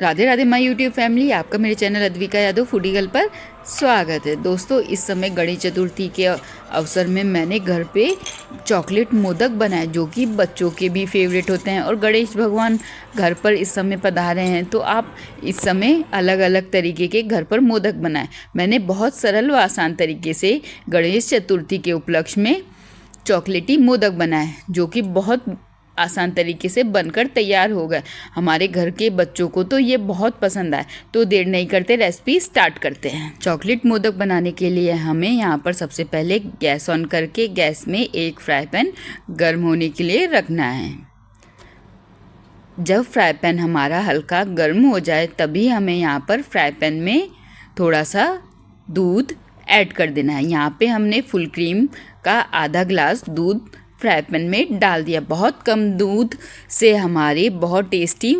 Radhe Radhe my YouTube family, आपका मेरे channel Advika Yadav foodie girl पर स्वागत है। दोस्तों, इस समय गणेश चतुर्थी के अवसर में मैंने घर पे चॉकलेट मोदक बनाए, जो कि बच्चों के भी फेवरेट होते हैं। और गणेश भगवान घर पर इस समय पधारे हैं, तो आप इस समय अलग अलग तरीके के घर पर मोदक बनाएं। मैंने बहुत सरल व आसान तरीके से गणेश चतुर्थी के उपलक्ष्य में चॉकलेटी मोदक बनाए, जो कि बहुत आसान तरीके से बनकर तैयार हो गए। हमारे घर के बच्चों को तो ये बहुत पसंद आए। तो देर नहीं करते, रेसिपी स्टार्ट करते हैं। चॉकलेट मोदक बनाने के लिए हमें यहाँ पर सबसे पहले गैस ऑन करके गैस में एक फ्राई पैन गर्म होने के लिए रखना है। जब फ्राई पैन हमारा हल्का गर्म हो जाए, तभी हमें यहाँ पर फ्राई पैन में थोड़ा सा दूध ऐड कर देना है। यहाँ पे हमने फुल क्रीम का आधा ग्लास दूध फ्राई पैन में डाल दिया। बहुत कम दूध से हमारे बहुत टेस्टी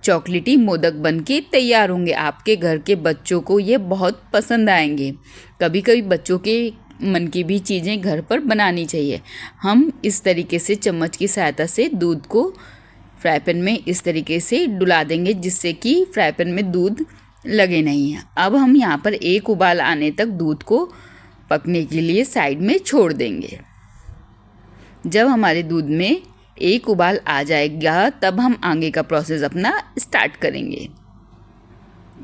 चॉकलेटी मोदक बनके तैयार होंगे। आपके घर के बच्चों को ये बहुत पसंद आएंगे। कभी कभी बच्चों के मन की भी चीज़ें घर पर बनानी चाहिए। हम इस तरीके से चम्मच की सहायता से दूध को फ्राई पैन में इस तरीके से डुला देंगे, जिससे कि फ्राई पैन में दूध लगे नहीं है। अब हम यहाँ पर एक उबाल आने तक दूध को पकने के लिए साइड में छोड़ देंगे। जब हमारे दूध में एक उबाल आ जाएगा, तब हम आगे का प्रोसेस अपना स्टार्ट करेंगे।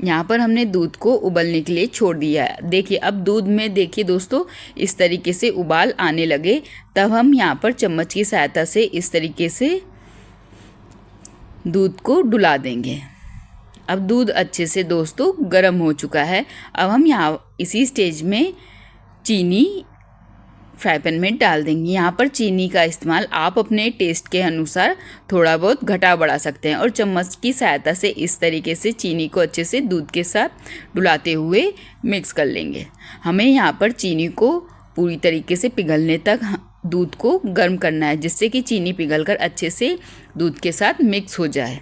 यहाँ पर हमने दूध को उबलने के लिए छोड़ दिया है। देखिए, अब दूध में देखिए दोस्तों, इस तरीके से उबाल आने लगे, तब हम यहाँ पर चम्मच की सहायता से इस तरीके से दूध को डुला देंगे। अब दूध अच्छे से दोस्तों गर्म हो चुका है। अब हम यहाँ इसी स्टेज में चीनी फ्राई पैन में डाल देंगे। यहाँ पर चीनी का इस्तेमाल आप अपने टेस्ट के अनुसार थोड़ा बहुत घटा बढ़ा सकते हैं। और चम्मच की सहायता से इस तरीके से चीनी को अच्छे से दूध के साथ डुलाते हुए मिक्स कर लेंगे। हमें यहाँ पर चीनी को पूरी तरीके से पिघलने तक दूध को गर्म करना है, जिससे कि चीनी पिघलकर अच्छे से दूध के साथ मिक्स हो जाए।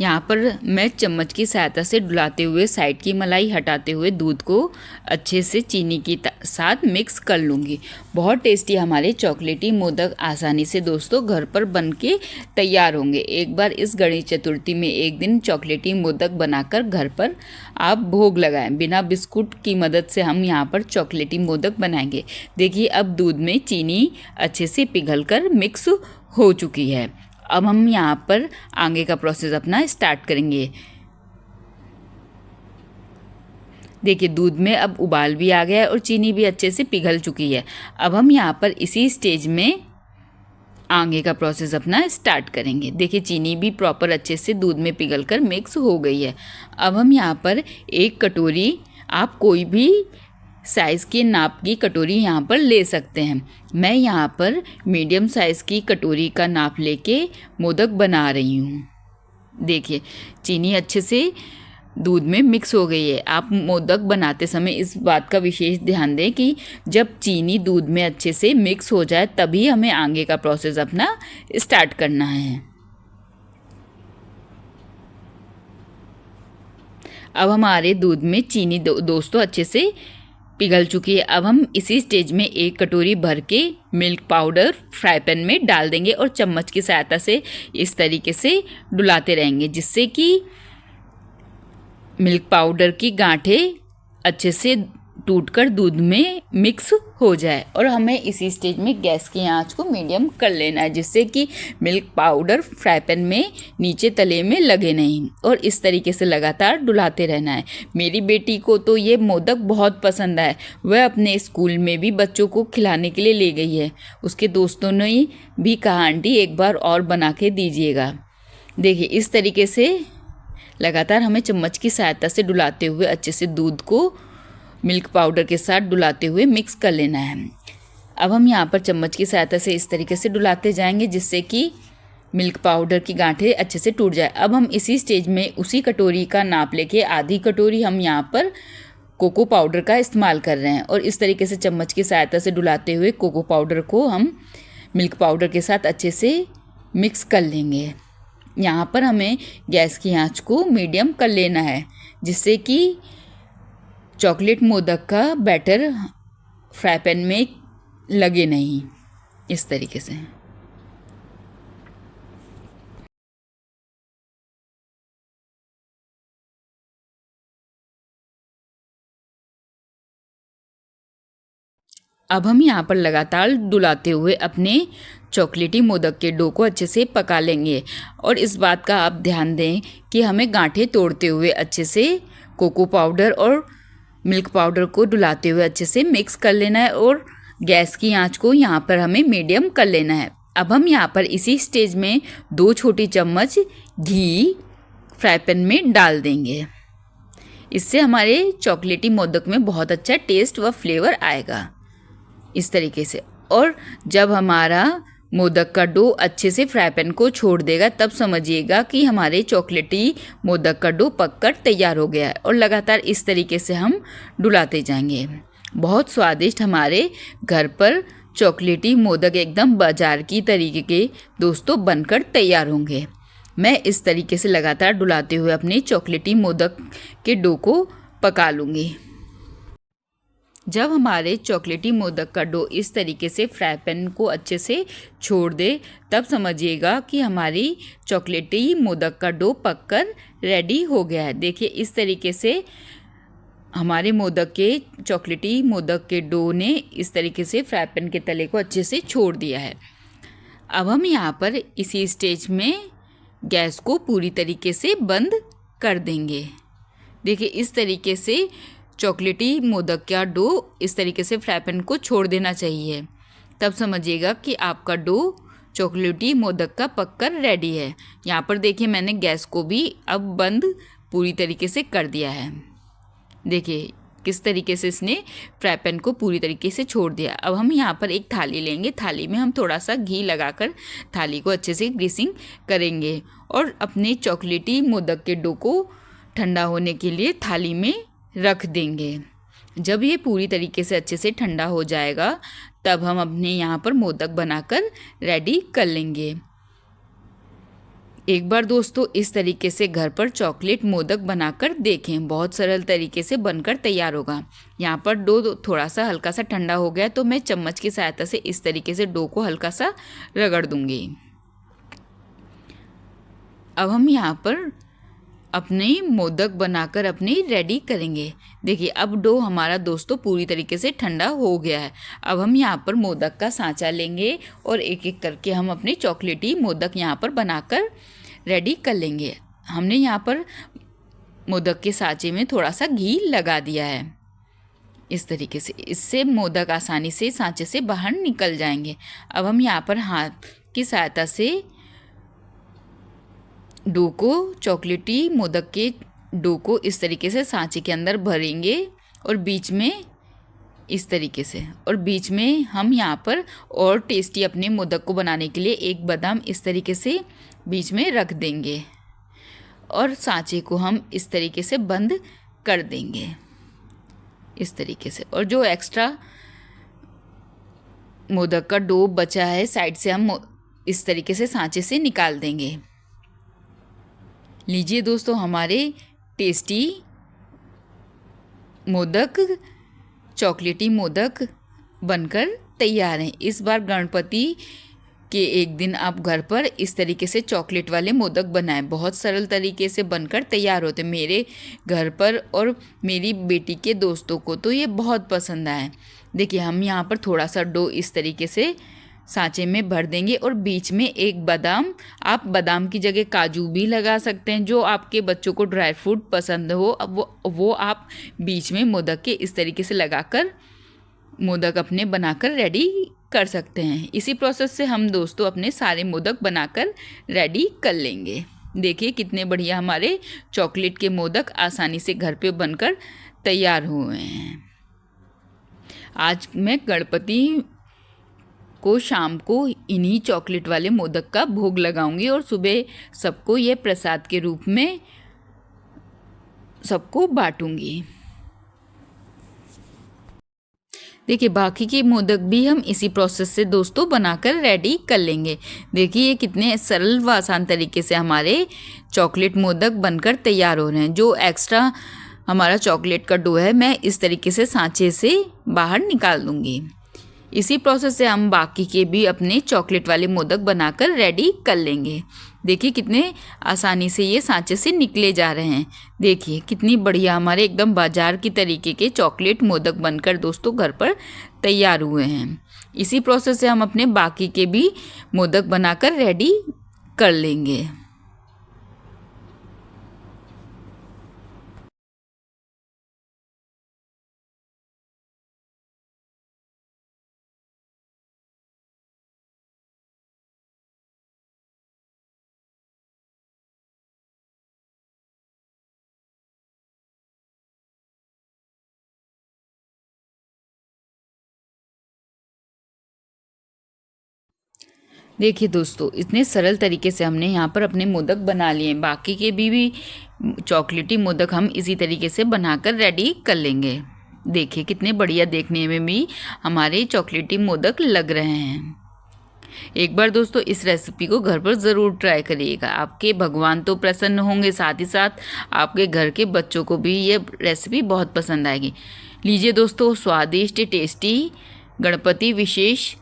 यहाँ पर मैं चम्मच की सहायता से डुलाते हुए साइड की मलाई हटाते हुए दूध को अच्छे से चीनी के साथ मिक्स कर लूँगी। बहुत टेस्टी हमारे चॉकलेटी मोदक आसानी से दोस्तों घर पर बनके तैयार होंगे। एक बार इस गणेश चतुर्थी में एक दिन चॉकलेटी मोदक बनाकर घर पर आप भोग लगाएं। बिना बिस्कुट की मदद से हम यहाँ पर चॉकलेटी मोदक बनाएंगे। देखिए, अब दूध में चीनी अच्छे से पिघलकर मिक्स हो चुकी है। अब हम यहाँ पर आगे का प्रोसेस अपना स्टार्ट करेंगे। देखिए, दूध में अब उबाल भी आ गया है और चीनी भी अच्छे से पिघल चुकी है। अब हम यहाँ पर इसी स्टेज में आगे का प्रोसेस अपना स्टार्ट करेंगे। देखिए, चीनी भी प्रॉपर अच्छे से दूध में पिघलकर मिक्स हो गई है। अब हम यहाँ पर एक कटोरी, आप कोई भी साइज़ के नाप की कटोरी यहाँ पर ले सकते हैं। मैं यहाँ पर मीडियम साइज़ की कटोरी का नाप लेके मोदक बना रही हूँ। देखिए, चीनी अच्छे से दूध में मिक्स हो गई है। आप मोदक बनाते समय इस बात का विशेष ध्यान दें कि जब चीनी दूध में अच्छे से मिक्स हो जाए, तभी हमें आगे का प्रोसेस अपना स्टार्ट करना है। अब हमारे दूध में चीनी दोस्तों अच्छे से पिघल चुकी है। अब हम इसी स्टेज में एक कटोरी भर के मिल्क पाउडर फ्राई पैन में डाल देंगे और चम्मच की सहायता से इस तरीके से डुलाते रहेंगे, जिससे कि मिल्क पाउडर की गांठें अच्छे से टूटकर दूध में मिक्स हो जाए। और हमें इसी स्टेज में गैस की आंच को मीडियम कर लेना है, जिससे कि मिल्क पाउडर फ्राई पैन में नीचे तले में लगे नहीं। और इस तरीके से लगातार डुलाते रहना है। मेरी बेटी को तो ये मोदक बहुत पसंद आए। वह अपने स्कूल में भी बच्चों को खिलाने के लिए ले गई है। उसके दोस्तों ने भी कहा, आंटी एक बार और बना के दीजिएगा। देखिए, इस तरीके से लगातार हमें चम्मच की सहायता से डुलाते हुए अच्छे से दूध को मिल्क पाउडर के साथ डुलाते हुए मिक्स कर लेना है। अब हम यहाँ पर चम्मच की सहायता से इस तरीके से डुलाते जाएंगे, जिससे कि मिल्क पाउडर की गांठें अच्छे से टूट जाए। अब हम इसी स्टेज में उसी कटोरी का नाप लेके आधी कटोरी हम यहाँ पर कोको पाउडर का इस्तेमाल कर रहे हैं। और इस तरीके से चम्मच की सहायता से डुलाते हुए कोको पाउडर को हम मिल्क पाउडर के साथ अच्छे से मिक्स कर लेंगे। यहाँ पर हमें गैस की आंच को मीडियम कर लेना है, जिससे कि चॉकलेट मोदक का बैटर फ्राई पैन में लगे नहीं। इस तरीके से अब हम यहाँ पर लगातार डुलाते हुए अपने चॉकलेटी मोदक के डो को अच्छे से पका लेंगे। और इस बात का आप ध्यान दें कि हमें गांठें तोड़ते हुए अच्छे से कोको पाउडर और मिल्क पाउडर को डुलाते हुए अच्छे से मिक्स कर लेना है और गैस की आंच को यहाँ पर हमें मीडियम कर लेना है। अब हम यहाँ पर इसी स्टेज में 2 छोटी चम्मच घी फ्राई पैन में डाल देंगे। इससे हमारे चॉकलेटी मोदक में बहुत अच्छा टेस्ट व फ्लेवर आएगा इस तरीके से। और जब हमारा मोदक का डो अच्छे से फ्राई पैन को छोड़ देगा तब समझिएगा कि हमारे चॉकलेटी मोदक का डो पककर तैयार हो गया है। और लगातार इस तरीके से हम डुलाते जाएंगे। बहुत स्वादिष्ट हमारे घर पर चॉकलेटी मोदक एकदम बाजार की तरीके के दोस्तों बनकर तैयार होंगे। मैं इस तरीके से लगातार डुलाते हुए अपने चॉकलेटी मोदक के डो को पका लूँगी। जब हमारे चॉकलेटी मोदक का डो इस तरीके से फ्राई पैन को अच्छे से छोड़ दे तब समझिएगा कि हमारी चॉकलेटी मोदक का डो पककर रेडी हो गया है। देखिए इस तरीके से हमारे मोदक के चॉकलेटी मोदक के डो ने इस तरीके से फ्राई पैन के तले को अच्छे से छोड़ दिया है। अब हम यहाँ पर इसी स्टेज में गैस को पूरी तरीके से बंद कर देंगे। देखिए इस तरीके से चॉकलेटी मोदक का डो इस तरीके से फ्राई पैन को छोड़ देना चाहिए। तब समझिएगा कि आपका डो चॉकलेटी मोदक का पककर रेडी है। यहाँ पर देखिए मैंने गैस को भी अब बंद पूरी तरीके से कर दिया है। देखिए किस तरीके से इसने फ्राई पैन को पूरी तरीके से छोड़ दिया। अब हम यहाँ पर एक थाली लेंगे। थाली में हम थोड़ा सा घी लगाकर थाली को अच्छे से ग्रीसिंग करेंगे और अपने चॉकलेटी मोदक के डो को ठंडा होने के लिए थाली में रख देंगे। जब ये पूरी तरीके से अच्छे से ठंडा हो जाएगा तब हम अपने यहाँ पर मोदक बनाकर रेडी कर लेंगे। एक बार दोस्तों इस तरीके से घर पर चॉकलेट मोदक बनाकर देखें, बहुत सरल तरीके से बनकर तैयार होगा। यहाँ पर डो थोड़ा सा हल्का सा ठंडा हो गया तो मैं चम्मच की सहायता से इस तरीके से डो को हल्का सा रगड़ दूंगी। अब हम यहाँ पर अपने मोदक बनाकर अपनी रेडी करेंगे। देखिए अब डो हमारा दोस्तों पूरी तरीके से ठंडा हो गया है। अब हम यहाँ पर मोदक का सांचा लेंगे और एक एक करके हम अपने चॉकलेटी मोदक यहाँ पर बनाकर रेडी कर लेंगे। हमने यहाँ पर मोदक के सांचे में थोड़ा सा घी लगा दिया है इस तरीके से। इससे मोदक आसानी से सांचे से बाहर निकल जाएंगे। अब हम यहाँ पर हाथ की सहायता से डो को चॉकलेटी मोदक के डो को इस तरीके से सांचे के अंदर भरेंगे और बीच में इस तरीके से, और बीच में हम यहाँ पर और टेस्टी अपने मोदक को बनाने के लिए एक बादाम इस तरीके से बीच में रख देंगे और सांचे को हम इस तरीके से बंद कर देंगे इस तरीके से। और जो एक्स्ट्रा मोदक का डो बचा है साइड से हम इस तरीके से सांचे से निकाल देंगे। लीजिए दोस्तों हमारे टेस्टी मोदक चॉकलेटी मोदक बनकर तैयार हैं। इस बार गणपति के एक दिन आप घर पर इस तरीके से चॉकलेट वाले मोदक बनाएं। बहुत सरल तरीके से बनकर तैयार होते। मेरे घर पर और मेरी बेटी के दोस्तों को तो ये बहुत पसंद आए। देखिए हम यहाँ पर थोड़ा सा डो इस तरीके से सांचे में भर देंगे और बीच में एक बादाम, आप बादाम की जगह काजू भी लगा सकते हैं, जो आपके बच्चों को ड्राई फ्रूट पसंद हो। अब वो आप बीच में मोदक के इस तरीके से लगाकर मोदक अपने बनाकर रेडी कर सकते हैं। इसी प्रोसेस से हम दोस्तों अपने सारे मोदक बनाकर रेडी कर लेंगे। देखिए कितने बढ़िया हमारे चॉकलेट के मोदक आसानी से घर पे बनकर तैयार हुए हैं। आज मैं गणपति को शाम को इन्हीं चॉकलेट वाले मोदक का भोग लगाऊंगी और सुबह सबको ये प्रसाद के रूप में सबको बांटूंगी। देखिए बाकी के मोदक भी हम इसी प्रोसेस से दोस्तों बनाकर रेडी कर लेंगे। देखिए ये कितने सरल व आसान तरीके से हमारे चॉकलेट मोदक बनकर तैयार हो रहे हैं। जो एक्स्ट्रा हमारा चॉकलेट का डो है मैं इस तरीके से सांचे से बाहर निकाल दूंगी। इसी प्रोसेस से हम बाकी के भी अपने चॉकलेट वाले मोदक बनाकर रेडी कर लेंगे। देखिए कितने आसानी से ये सांचे से निकले जा रहे हैं। देखिए कितनी बढ़िया हमारे एकदम बाजार की तरीके के चॉकलेट मोदक बनकर दोस्तों घर पर तैयार हुए हैं। इसी प्रोसेस से हम अपने बाकी के भी मोदक बनाकर रेडी कर लेंगे। देखिए दोस्तों इतने सरल तरीके से हमने यहाँ पर अपने मोदक बना लिए। बाकी के भी चॉकलेटी मोदक हम इसी तरीके से बनाकर रेडी कर लेंगे। देखिए कितने बढ़िया देखने में भी हमारे चॉकलेटी मोदक लग रहे हैं। एक बार दोस्तों इस रेसिपी को घर पर ज़रूर ट्राई करिएगा। आपके भगवान तो प्रसन्न होंगे, साथ ही साथ आपके घर के बच्चों को भी ये रेसिपी बहुत पसंद आएगी। लीजिए दोस्तों स्वादिष्ट टेस्टी गणपति विशेष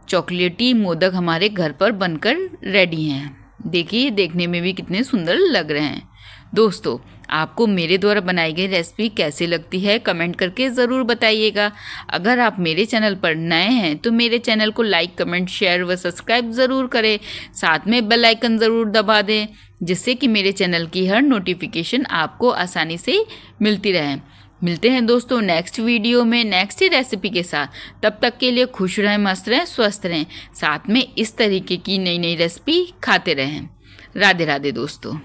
चॉकलेटी मोदक हमारे घर पर बनकर रेडी हैं। देखिए देखने में भी कितने सुंदर लग रहे हैं। दोस्तों आपको मेरे द्वारा बनाई गई रेसिपी कैसी लगती है कमेंट करके ज़रूर बताइएगा। अगर आप मेरे चैनल पर नए हैं तो मेरे चैनल को लाइक कमेंट शेयर व सब्सक्राइब ज़रूर करें। साथ में बेल आइकन ज़रूर दबा दें जिससे कि मेरे चैनल की हर नोटिफिकेशन आपको आसानी से मिलती रहे। मिलते हैं दोस्तों नेक्स्ट वीडियो में नेक्स्ट रेसिपी के साथ। तब तक के लिए खुश रहें, मस्त रहें, स्वस्थ रहें। साथ में इस तरीके की नई नई रेसिपी खाते रहें। राधे राधे दोस्तों।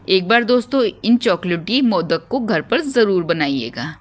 एक बार दोस्तों इन चॉकलेटी मोदक को घर पर ज़रूर बनाइएगा।